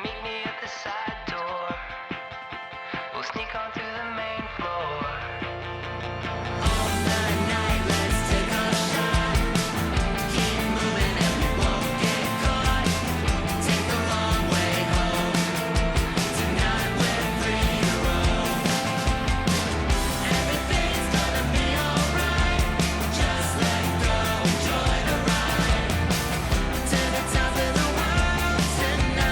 Meet me at the side door. We'll sneak on through the main floor. All night, night, let's take a shot. Keep moving and we won't get caught. Take the long way home. Tonight we're free to roam. Everything's gonna be alright. Just let go, enjoy the ride. To the top of the world tonight.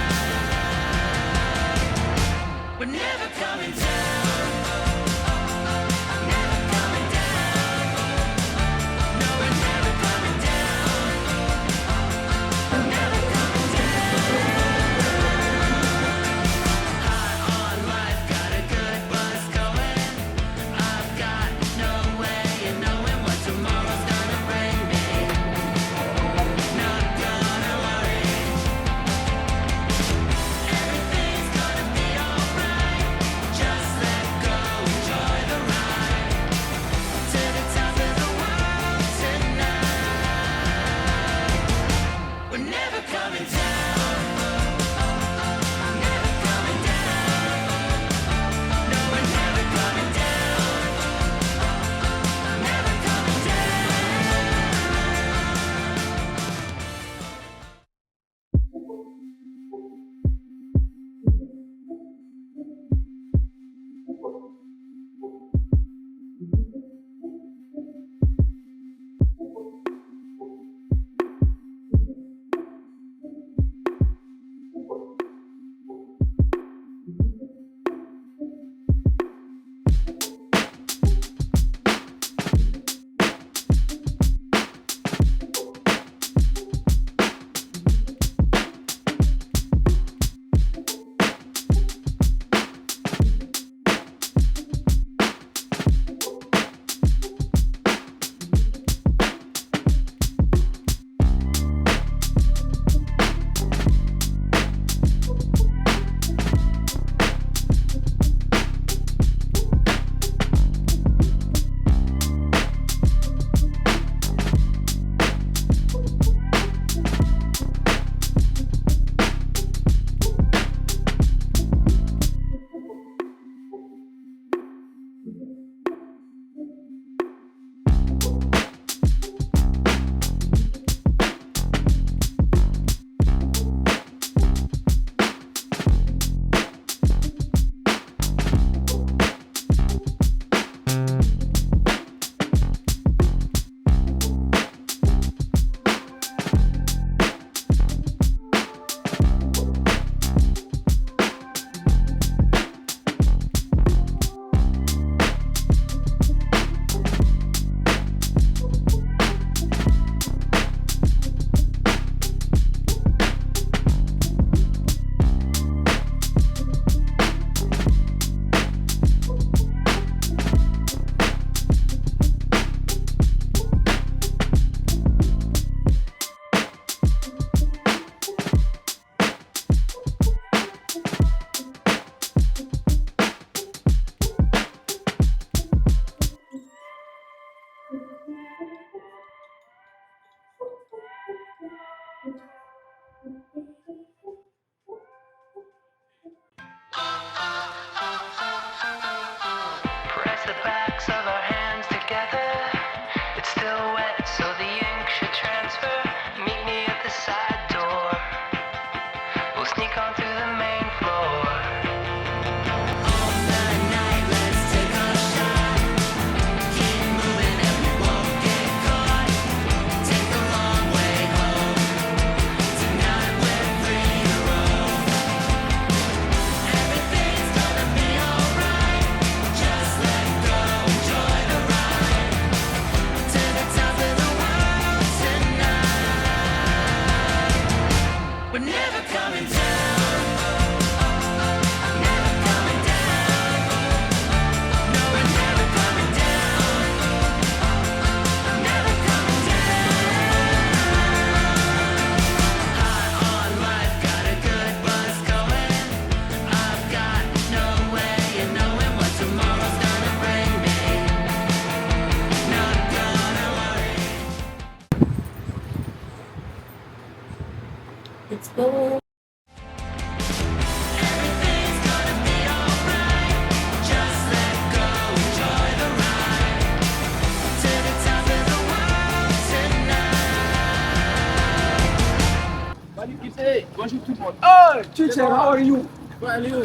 Bonjour tout le monde. Oh, teacher, how are you? Fine, you?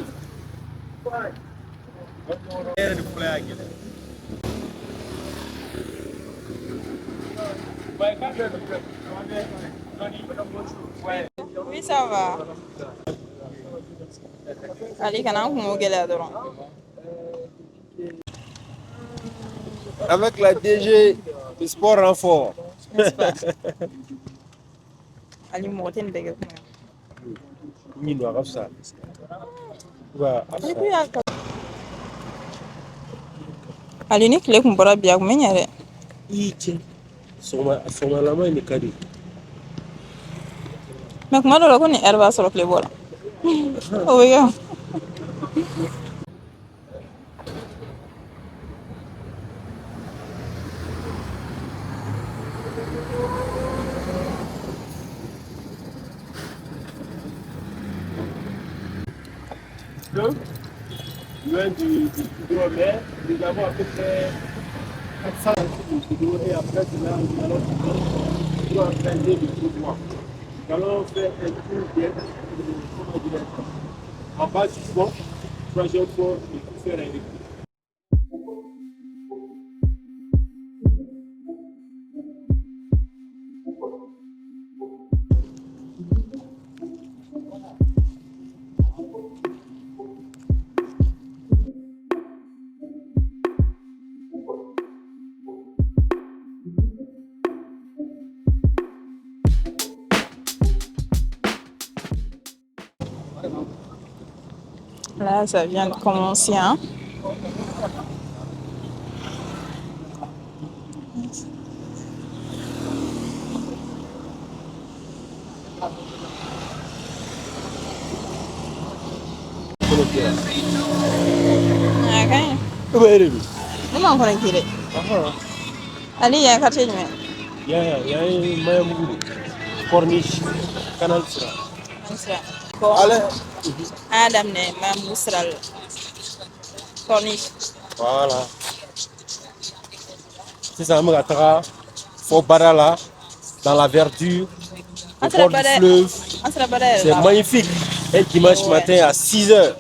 Fine. Oui, ça va. Allez, quand on gɛlɛya dɔrɔn. Avec la DG, le sport rend fort. N'est-ce pas? Ali mɔgɔ tɛ nin bɛɛ kɛ kuma ye. Ni noir ça. Ouais, Et puis, Ali ni tile kun bɔra bi a kun bɛ ɲɛ dɛ. Sɔgɔmalama in de ka di. Mais kuma dɔ la ko nin heure b'a sɔrɔ tile bɔra. O bɛ kɛ. Loin du hydromère, nous avons à peu près 400 d'eau et après cela, nous allons emprunter le trottoir. Nous allons faire un tour bien, comment dire, en bas du pont, troisième pont, et tout faire avec. Là, ça vient de commencer, hein. Ah, kan ye. Ne m'en connecté dɛ. Ali yan quartier jumɛn? Il y a un Mayamougou, Corniche, Canal Sira. Bon, Allez. an y'a daminɛ Mayamugu sira la. Corniche. Voilà. C'est ça, on va faut barrer là, dans la verdure, au bord du fleuve. C'est magnifique. Et dimanche matin à 6h.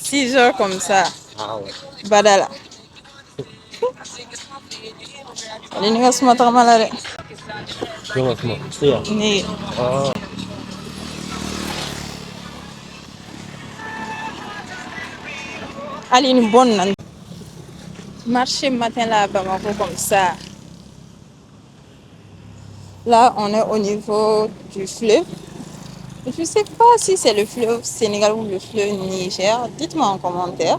6h comme ça. Ah ouais. Badala. Ali ni ka suma tagama la dɛ. Ne. Ah. Ali ni bonne nan. Marcher matin là à Bamako comme ça. Là, on est au niveau du fleuve. Je ne sais pas si c'est le fleuve Sénégal ou le fleuve Niger. Dites-moi en commentaire.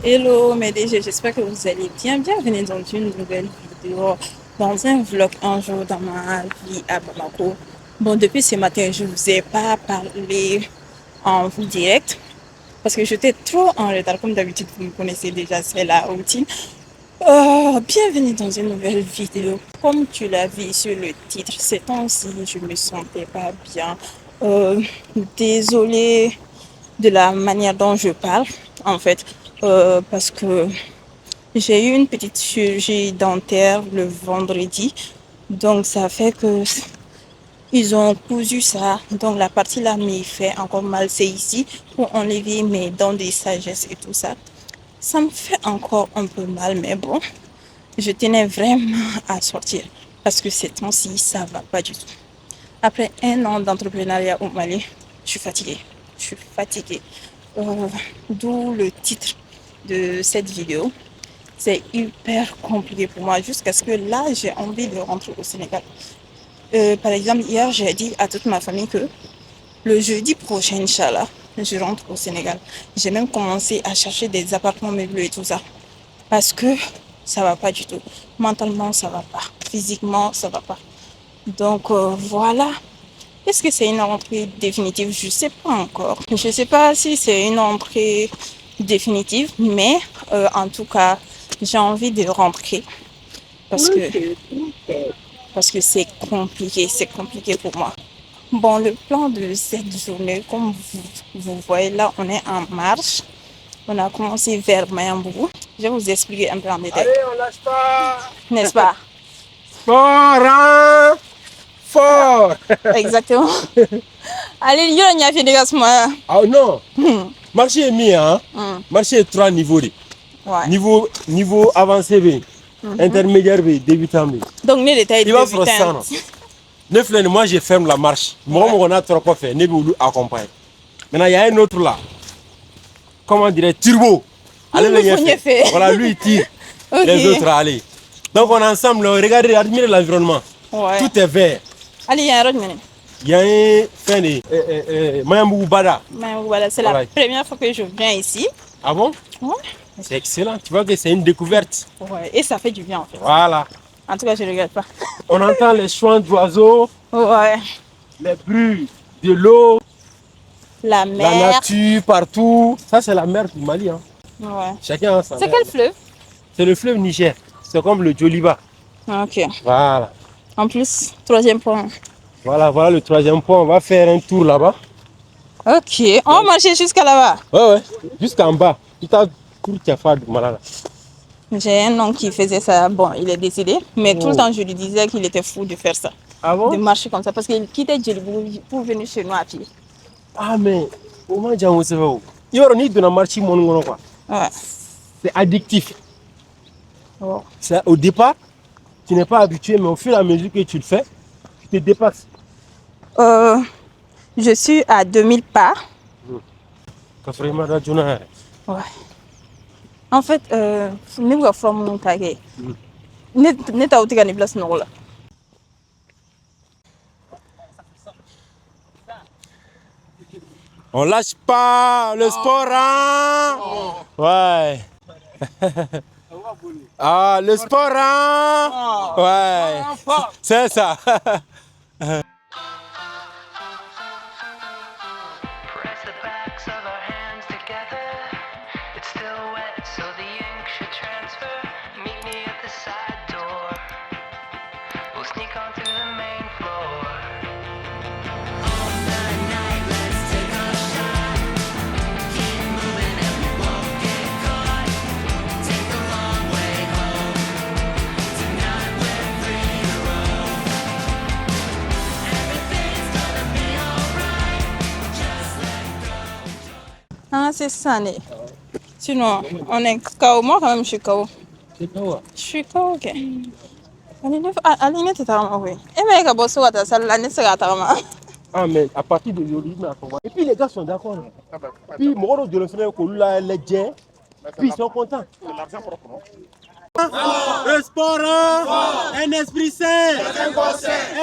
Hello mes DG, j'espère que vous allez bien. Bienvenue dans une nouvelle vidéo, dans un vlog un jour dans ma vie à Bamako. Bon, depuis ce matin, je ne vous ai pas parlé en direct parce que j'étais trop en retard. Comme d'habitude, vous me connaissez déjà, c'est la routine. Bienvenue dans une nouvelle vidéo. Comme tu l'as vu sur le titre, ces temps-ci, je me sentais pas bien. Désolée. de la manière dont je parle, en fait, parce que j'ai eu une petite chirurgie dentaire le vendredi, donc ça fait que ils ont cousu ça, donc la partie là me fait encore mal, c'est ici pour enlever mes dents de sagesse et tout ça. Ça me fait encore un peu mal, mais bon, je tenais vraiment à sortir parce que ces temps-ci, ça va pas du tout. Après 1 an d'entrepreneuriat au Mali, je suis fatiguée. Je suis fatiguée. D'où le titre de cette vidéo. C'est hyper compliqué pour moi jusqu'à ce que là, j'ai envie de rentrer au Sénégal. Par exemple, hier, j'ai dit à toute ma famille que le jeudi prochain, Inch'Allah, je rentre au Sénégal. J'ai même commencé à chercher des appartements meublés et tout ça. Parce que ça va pas du tout. Mentalement, ça va pas. Physiquement, ça va pas. Donc voilà. Est-ce que c'est une rentrée définitive? Je sais pas encore. Je sais pas si c'est une rentrée définitive, mais en tout cas, j'ai envie de rentrer parce que c'est compliqué pour moi. Bon, le plan de cette journée, comme vous voyez là, on est en marche. On a commencé vers Mayambougou. Je vais vous expliquer un peu en détail. Allez, on lâche pas. N'est-ce pas? Fort, hein? Fort. Exactement. Allez, il y a une fille de gaz, moi. Ah non. Marché est mis, hein? Marché est 3 niveaux. Ouais. Niveau avancé, intermédiaire, débutant. Donc, les détails Il va faire ça, non? Neuf l'année, moi je ferme la marche. Moi, on a trop quoi faire. Ne vous accompagne. Maintenant, il y a un autre là. Comment dirais turbo. Allez, le faire. Voilà, lui il tire. Okay. Les autres, allez. Donc, on est ensemble. Regardez, admirez l'environnement. Ouais. Tout est vert. Allez, il y a un autre. Il y a un fin de Mayambougou Bada. Voilà, c'est la première fois que je viens ici. Ah bon? Ouais. C'est excellent. Tu vois que c'est une découverte. Ouais, et ça fait du bien en fait. Voilà. En tout cas, je ne regrette pas. On entend les chants d'oiseaux. Ouais. Les bruits de l'eau. La mer. La nature partout. Ça, c'est la mer du Mali. Hein. Ouais. Chacun a sa C'est mer. quel fleuve? C'est le fleuve Niger. C'est comme le Djoliba. Ok. Voilà. En plus, 3e point. Voilà le 3e point. On va faire un tour là-bas. Ok. On va marcher jusqu'à là-bas. Ouais. Jusqu'en bas. Tout à tour qui a fait du malade. J'ai un oncle qui faisait ça. Bon, il est décédé. Mais tout le temps, je lui disais qu'il était fou de faire ça. Ah bon? De marcher comme ça. Parce qu'il quittait Djelibougou pour venir chez nous à pied. Ah, mais. Comment dire, on se fait? Il y a une de la marche, quoi. Ouais. C'est addictif. Oh. Au départ, tu n'es pas habitué, mais au fur et à mesure que tu le fais, tu te dépasses. Je suis à 2000 pas. Ouais. En fait, on lâche pas le sport, hein? Ouais. Ah, le sport, hein? Ouais. C'est ça. Press the backs of our hands together. It's still wet, so the ink should transfer. Meet me at the side door. We'll sneak on through the main floor. All night, let's take a shot. Keep moving and we won't get caught. Take the long way home. Tonight we're free to roam. Everything's gonna be alright. Just let go. ah, c'est ça. Sinon, on est KO. Moi, quand même, je suis KO. C'est quoi? Je suis KO, ok. Aline, tu t'as oui. Et mais quand bosse, tu as ça, l'année, c'est à ta main. Ah, mais à partir d'aujourd'hui, et puis les gars sont d'accord. Puis, mon de le frère, les gens, puis ils sont contents. Le sport, un esprit sain.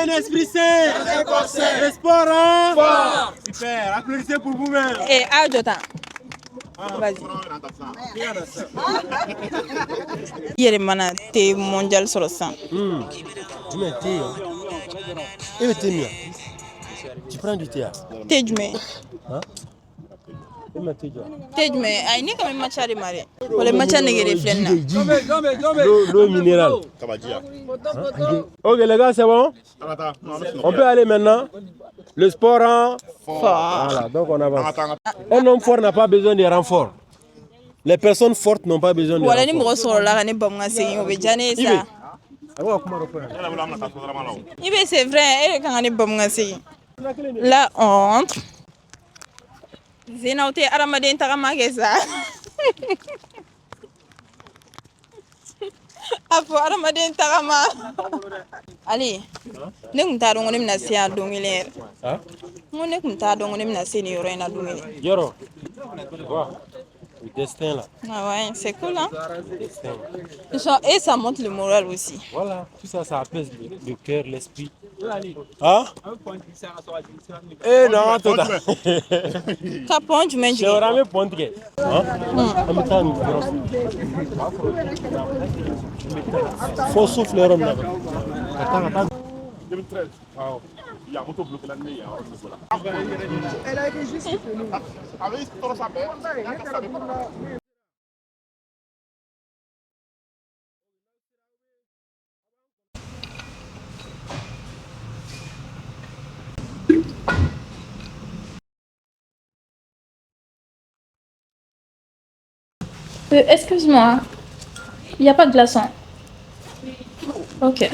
Un esprit sain. Le sport, super. Applaudissez pour vous-même. Et à deux temps. Vas-y. Hier, mana thé mondial sur le sang. Tu mets thé. Et le thé mieux. Tu prends du thé. Thé du mai. Hein? Tej mais ay ni kama machari mare. Wala machari ngere flenna. L'eau minérale. Ok les gars, c'est bon? On peut aller maintenant. Le sport en Fort. Voilà, donc on avance. Un homme fort n'a pas besoin de renfort. Les personnes fortes n'ont pas besoin de Wala ni renfort. mo soro la ni bam nga sey o be jane sa. Ibe c'est vrai, et quand ni bam nga sey. Là on rentre. Zénaoté Aramaden Taramageza. Apo Aramaden Tarama. Allez, ne kun t'a dɔn ko ne bɛna se yan don kelen yɛrɛ. N ko ne kun t'a dɔn ko ne bɛna se nin yɔrɔ in na don kelen. Yoro. Le destin là. Ah ouais, c'est cool hein. Et ça monte le moral aussi. Voilà, tout ça, ça apaise le cœur, l'esprit. Hein? Eh non, tout ça. Capon du même Je vais ramener point de faut souffler l'homme là-bas. Attends. 2013. Wow. Il y a moto bloqué l'année. Elle a été juste. Avec tout ça, Excuse-moi, il n'y a pas de glaçon. Ok.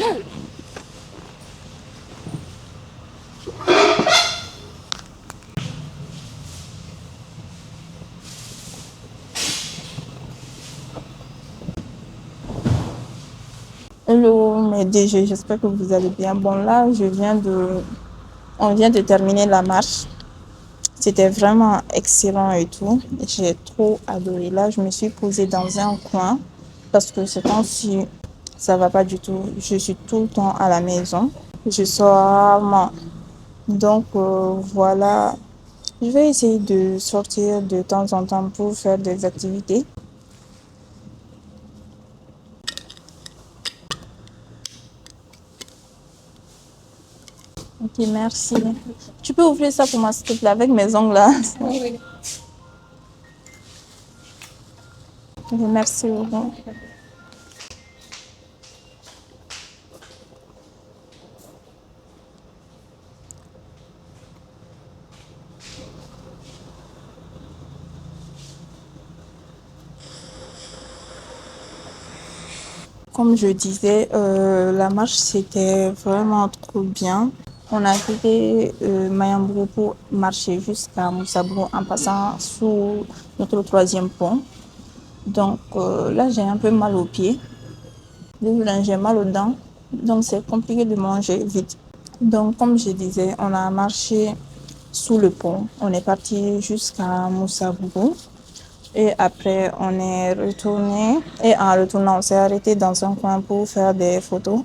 Hello mes DG, j'espère que vous allez bien. Bon là, on vient de terminer la marche. C'était vraiment excellent et tout. J'ai trop adoré. Là, je me suis posée dans un coin parce que ce temps-ci, ça va pas du tout. Je suis tout le temps à la maison. Je sors rarement. Donc voilà. Je vais essayer de sortir de temps en temps pour faire des activités. Ok, merci. Tu peux ouvrir ça pour moi, s'il te plaît, avec mes ongles là. Oui. Ok, merci beaucoup. Comme je disais, la marche c'était vraiment trop bien. On a quitté Mayambro pour marcher jusqu'à Moussabro en passant sous notre troisième pont. Donc là j'ai un peu mal aux pieds. Désolé, j'ai mal aux dents. Donc c'est compliqué de manger vite. Donc comme je disais, on a marché sous le pont. On est parti jusqu'à Moussabro. Et après, on est retourné. Et en retournant, on s'est arrêté dans un coin pour faire des photos.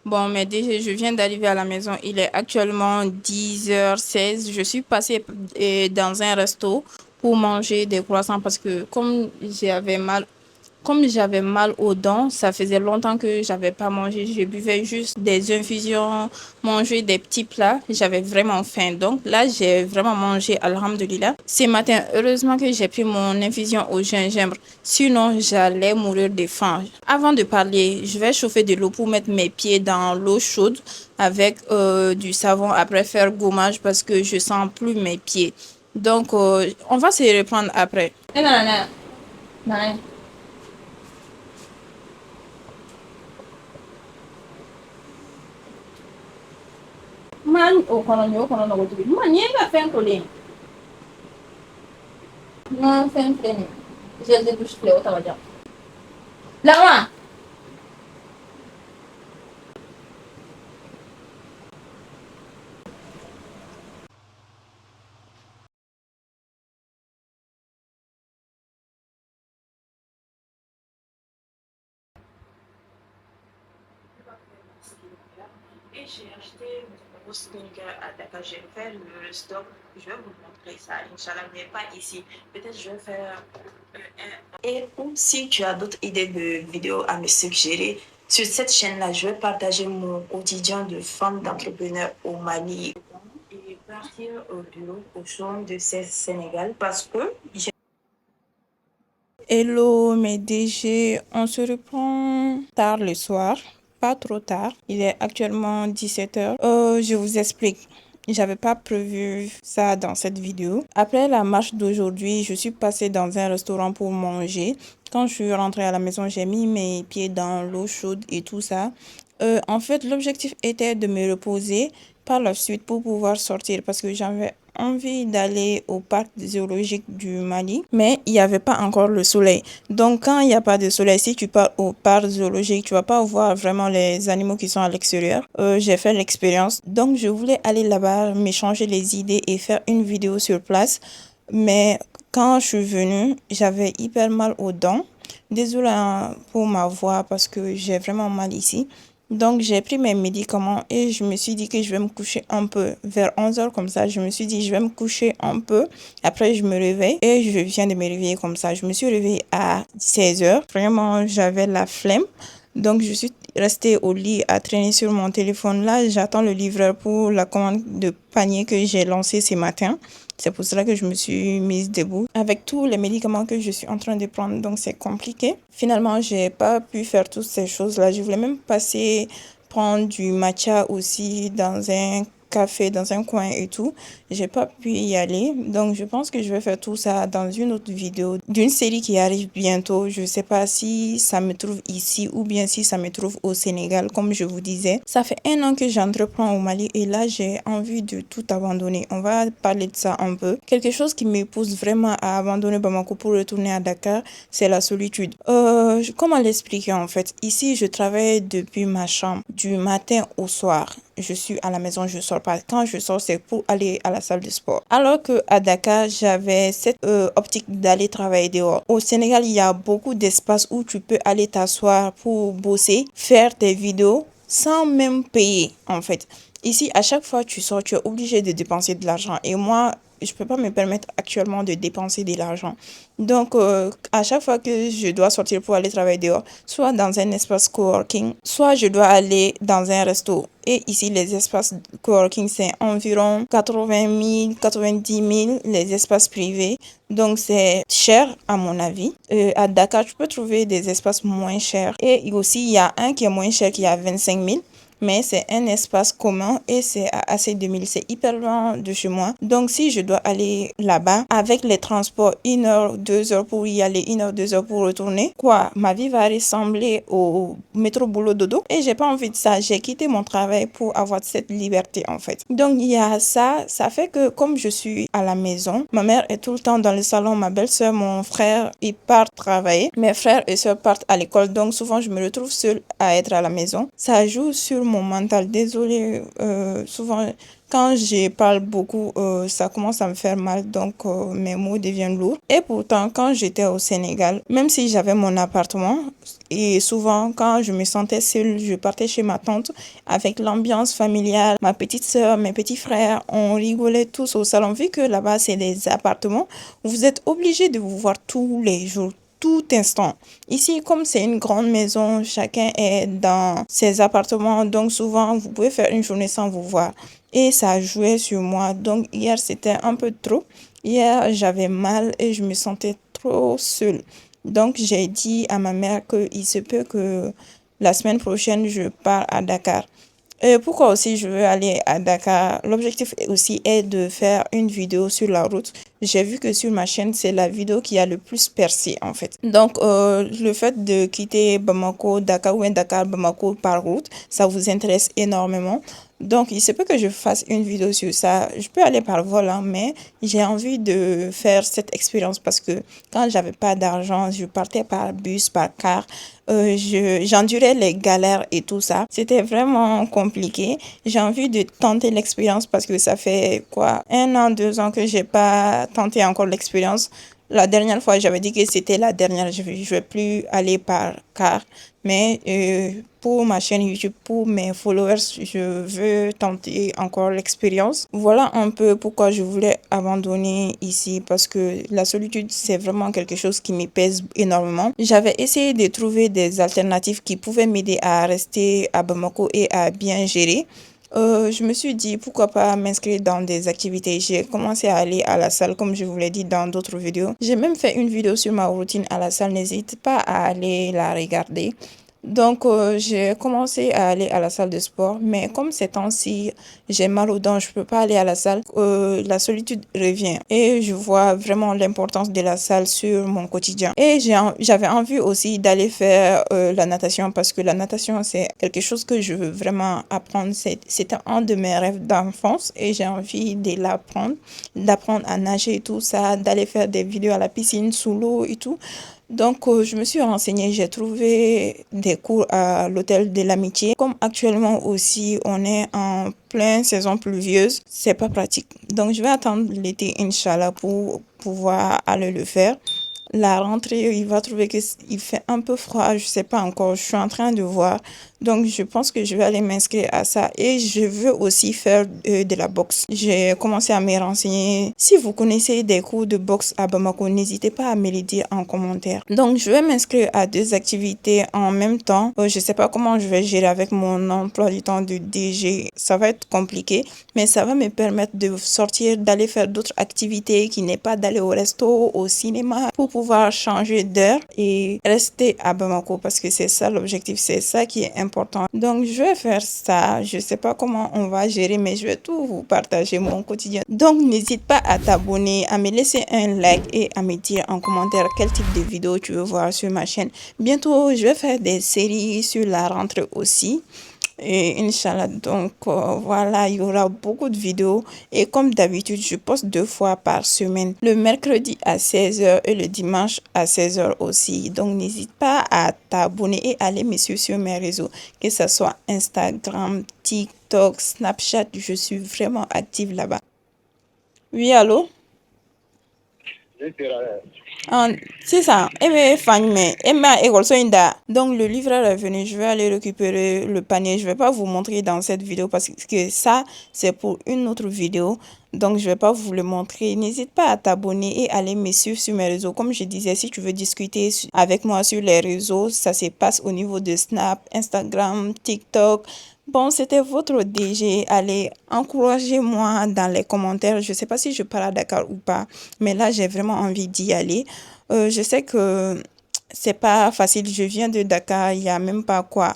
Bon, mais déjà, je viens d'arriver à la maison. Il est actuellement 10h16. Je suis passée dans un resto pour manger des croissants parce que comme j'avais mal aux dents, ça faisait longtemps que j'avais pas mangé. Je buvais juste des infusions, mangeais des petits plats. J'avais vraiment faim. Donc là, j'ai vraiment mangé, alhamdulillah. Ce matin, heureusement que j'ai pris mon infusion au gingembre. Sinon, j'allais mourir de faim. Avant de parler, je vais chauffer de l'eau pour mettre mes pieds dans l'eau chaude avec du savon. Après, faire gommage parce que je sens plus mes pieds. Donc, on va se reprendre après. Non. Man, o kono no goto. Man, yé va faire coller. Non, c'est un fléau. J'ai des bouches fléau, ça va dire. Là-bas. j'ai acheté mon nouveau sneaker à Dakar. Je vais faire le stock. Je vais vous montrer ça, Inch'Allah, mais pas ici. Peut-être je vais faire Et ou si tu as d'autres idées de vidéos à me suggérer, sur cette chaîne-là, je vais partager mon quotidien de femme d'entrepreneur au Mali et partir au bureau au showroom de Sénégal parce que Hello mes DG, on se reprend tard le soir, pas trop tard. Il est actuellement 17h. Je vous explique. J'avais pas prévu ça dans cette vidéo. Après la marche d'aujourd'hui, je suis passée dans un restaurant pour manger. Quand je suis rentrée à la maison, j'ai mis mes pieds dans l'eau chaude et tout ça. En fait, l'objectif était de me reposer par la suite pour pouvoir sortir parce que j'avais envie d'aller au parc zoologique du Mali, mais il n'y avait pas encore le soleil. Donc, quand il n'y a pas de soleil, si tu pars au parc zoologique, tu vas pas voir vraiment les animaux qui sont à l'extérieur. J'ai fait l'expérience. Donc, je voulais aller là-bas, m'échanger les idées et faire une vidéo sur place. Mais quand je suis venue, j'avais hyper mal aux dents. Désolée hein, pour ma voix parce que j'ai vraiment mal ici. Donc, j'ai pris mes médicaments et je me suis dit que je vais me coucher un peu. Vers 11h comme ça, je me suis dit je vais me coucher un peu. Après, je me réveille et je viens de me réveiller comme ça. Je me suis réveillée à 16h. Vraiment, j'avais la flemme. Donc, je suis restée au lit à traîner sur mon téléphone. Là, j'attends le livreur pour la commande de panier que j'ai lancé ce matin. C'est pour cela que je me suis mise debout avec tous les médicaments que je suis en train de prendre. Donc, c'est compliqué. Finalement, j'ai pas pu faire toutes ces choses-là. Je voulais même passer prendre du matcha aussi dans un café, dans un coin et tout. J'ai pas pu y aller. Donc, je pense que je vais faire tout ça dans une autre vidéo d'une série qui arrive bientôt. Je sais pas si ça me trouve ici ou bien si ça me trouve au Sénégal, comme je vous disais. Ça fait 1 an que j'entreprends au Mali et là, j'ai envie de tout abandonner. On va parler de ça un peu. Quelque chose qui me pousse vraiment à abandonner Bamako pour retourner à Dakar, c'est la solitude. Comment l'expliquer en fait? Ici, je travaille depuis ma chambre du matin au soir. Je suis à la maison, je sors pas. Quand je sors, c'est pour aller à la salle de sport. Alors que à Dakar, j'avais cette optique d'aller travailler dehors. Au Sénégal, il y a beaucoup d'espaces où tu peux aller t'asseoir pour bosser, faire tes vidéos sans même payer en fait. Ici, à chaque fois que tu sors, tu es obligé de dépenser de l'argent. Et moi, je peux pas me permettre actuellement de dépenser de l'argent. Donc, à chaque fois que je dois sortir pour aller travailler dehors, soit dans un espace coworking, soit je dois aller dans un resto. Et ici, les espaces coworking, c'est environ 80 000, 90 000, les espaces privés. Donc, c'est cher à mon avis. À Dakar, tu peux trouver des espaces moins chers. Et aussi, il y a un qui est moins cher qui est à 25 000. Mais c'est un espace commun et c'est à AC 2000. C'est hyper loin de chez moi. Donc, si je dois aller là-bas avec les transports 1 heure, 2 heures pour y aller, 1 heure, 2 heures pour retourner, quoi, ma vie va ressembler au métro boulot dodo. Et j'ai pas envie de ça. J'ai quitté mon travail pour avoir cette liberté, en fait. Donc, il y a ça. Ça fait que comme je suis à la maison, ma mère est tout le temps dans le salon, ma belle-sœur, mon frère, ils partent travailler. Mes frères et sœurs partent à l'école. Donc, souvent, je me retrouve seule à être à la maison. Ça joue sur mon mental. Désolée, souvent quand je parle beaucoup, ça commence à me faire mal, donc mes mots deviennent lourds. Et pourtant, quand j'étais au Sénégal, même si j'avais mon appartement, et souvent quand je me sentais seule, je partais chez ma tante avec l'ambiance familiale, ma petite sœur, mes petits frères, on rigolait tous au salon. Vu que là-bas, c'est des appartements, vous êtes obligés de vous voir tous les jours, tout instant. Ici, comme c'est une grande maison, chacun est dans ses appartements, donc souvent, vous pouvez faire une journée sans vous voir. Et ça jouait sur moi. Donc, hier, c'était un peu trop. Hier, j'avais mal et je me sentais trop seule. Donc, j'ai dit à ma mère qu'il se peut que la semaine prochaine, je pars à Dakar. Pourquoi aussi je veux aller à Dakar? L'objectif aussi est de faire une vidéo sur la route. J'ai vu que sur ma chaîne, c'est la vidéo qui a le plus percé en fait. Donc, le fait de quitter Bamako, Dakar ou Dakar, Bamako par route, ça vous intéresse énormément. Donc, il se peut que je fasse une vidéo sur ça. Je peux aller par vol, hein, mais j'ai envie de faire cette expérience parce que quand j'avais pas d'argent, je partais par bus, par car. J'endurais les galères et tout ça. C'était vraiment compliqué. J'ai envie de tenter l'expérience parce que ça fait quoi, 1 an, 2 ans que j'ai pas tenté encore l'expérience. La dernière fois, j'avais dit que c'était la dernière. Je vais plus aller par car. Mais pour ma chaîne YouTube, pour mes followers, je veux tenter encore l'expérience. Voilà un peu pourquoi je voulais abandonner ici, parce que la solitude, c'est vraiment quelque chose qui me pèse énormément. J'avais essayé de trouver des alternatives qui pouvaient m'aider à rester à Bamako et à bien gérer. Je me suis dit pourquoi pas m'inscrire dans des activités. J'ai commencé à aller à la salle comme je vous l'ai dit dans d'autres vidéos. J'ai même fait une vidéo sur ma routine à la salle, n'hésite pas à aller la regarder. Donc, j'ai commencé à aller à la salle de sport, mais comme ces temps-ci, j'ai mal aux dents, je peux pas aller à la salle, la solitude revient et je vois vraiment l'importance de la salle sur mon quotidien. Et j'avais envie aussi d'aller faire la natation parce que la natation, c'est quelque chose que je veux vraiment apprendre. C'était un de mes rêves d'enfance et j'ai envie de l'apprendre, d'apprendre à nager et tout ça, d'aller faire des vidéos à la piscine, sous l'eau et tout. Donc, je me suis renseignée, j'ai trouvé des cours à l'hôtel de l'Amitié. Comme actuellement aussi, on est en pleine saison pluvieuse, c'est pas pratique. Donc, je vais attendre l'été, Inch'Allah, pour pouvoir aller le faire. La rentrée, il va trouver qu'il fait un peu froid, je sais pas encore, je suis en train de voir. Donc, je pense que je vais aller m'inscrire à ça et je veux aussi faire de la boxe. J'ai commencé à me renseigner. Si vous connaissez des cours de boxe à Bamako, n'hésitez pas à me le dire en commentaire. Donc, je vais m'inscrire à deux activités en même temps. Je sais pas comment je vais gérer avec mon emploi du temps de DG. Ça va être compliqué, mais ça va me permettre de sortir, d'aller faire d'autres activités qui n'est pas d'aller au resto, au cinéma, pour pouvoir changer d'heure et rester à Bamako parce que c'est ça l'objectif, c'est ça qui est important. Donc, je vais faire ça. Je sais pas comment on va gérer, mais je vais tout vous partager mon quotidien. Donc, n'hésite pas à t'abonner, à me laisser un like et à me dire en commentaire quel type de vidéo tu veux voir sur ma chaîne. Bientôt, je vais faire des séries sur la rentrée aussi. Et Inch'Allah, donc voilà, il y aura beaucoup de vidéos. Et comme d'habitude, je poste 2 fois par semaine. Le mercredi à 16h et le dimanche à 16h aussi. Donc n'hésite pas à t'abonner et aller me suivre sur mes réseaux. Que ce soit Instagram, TikTok, Snapchat. Je suis vraiment active là-bas. Oui, allô? Ah, c'est ça. Eh bien, Fanny, mais donc le livreur est venu. Je vais aller récupérer le panier. Je vais pas vous montrer dans cette vidéo parce que ça, c'est pour une autre vidéo. Donc, je vais pas vous le montrer. N'hésite pas à t'abonner et aller me suivre sur mes réseaux. Comme je disais, si tu veux discuter avec moi sur les réseaux, ça se passe au niveau de Snap, Instagram, TikTok. Bon, c'était votre DG. Allez, encouragez-moi dans les commentaires. Je sais pas si je pars à Dakar ou pas, mais là, j'ai vraiment envie d'y aller. Je sais que c'est pas facile. Je viens de Dakar, il y a même pas quoi,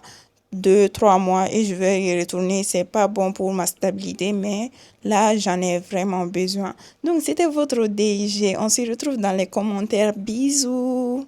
2, 3 mois et je vais y retourner. C'est pas bon pour ma stabilité, mais là, j'en ai vraiment besoin. Donc, c'était votre DG. On se retrouve dans les commentaires. Bisous.